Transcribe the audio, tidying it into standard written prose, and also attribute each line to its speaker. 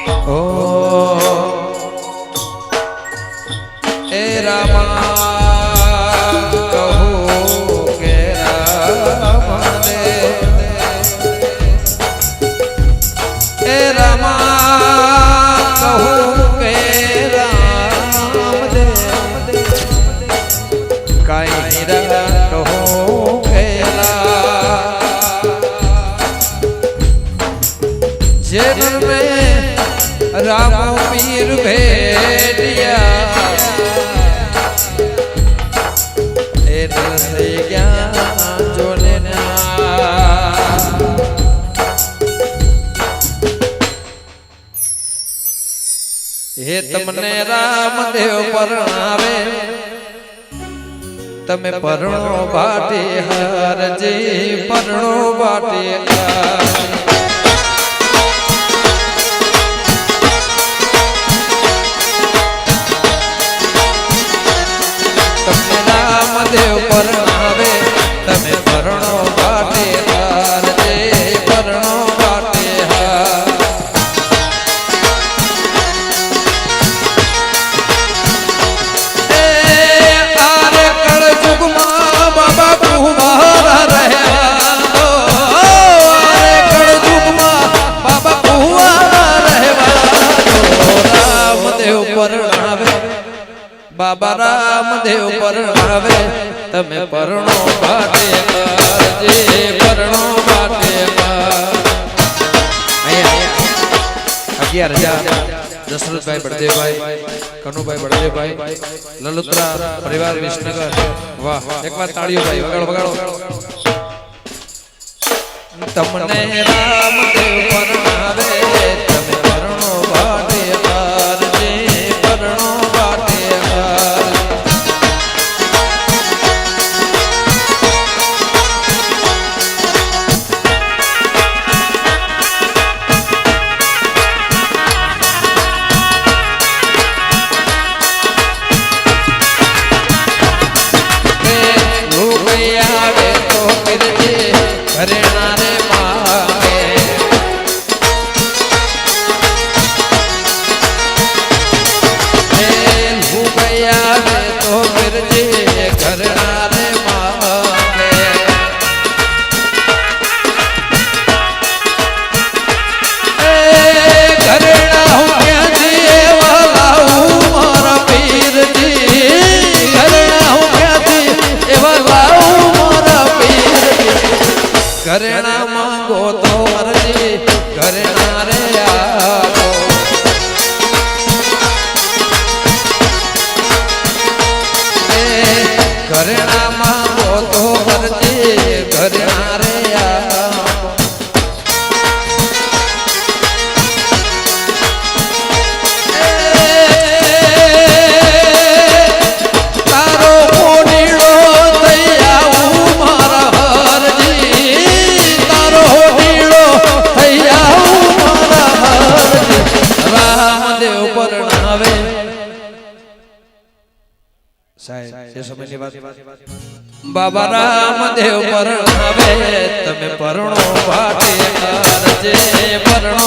Speaker 1: ઓ એ રામા કહું કે રામ દે એ રામા કહું કે રામ દે કાઈ રા કહું કેલા જેન में राम पीर भेटिया ए नरसे ज्ञान जो लेना हे तमने रामदेव परणावे तमे परણો બાટે હારજે પરણો બાટે રામદેવ પરણાવે તમે પરણો બાટે હારજે પરણો બાટે હાર એ આરે કળ જુગમાં બાબા કુંવારા રહેવા આરે કળ જુગમાં બાબા કુંવારા રહેવા રામદેવ પરણાવે बाबा रामदेव परणावे तमे परણો बाटे करजे परણો बाटे कर 11,000 दशरथ भाई बड़देव भाई कनु भाई बड़देव भाई ललुत्रा परिवार विसनगर वाह एक बार ताड़ियों भाई वगाड़ो वगाड़ो तमने रामदेव परणावे तमे परણો बाटे करजे परણો बाटे घरेणा मांगो तो मरजी घरेणा रे आओ घरेणा मांगो तो मरजी घरेणा रे आओ तारो कोनीड़ो थैयाऊ मारा रामदेव परणावे साहेब ये समझनी बात बाबा रामदेव परणावे तमे परણો बाटे करजे परણો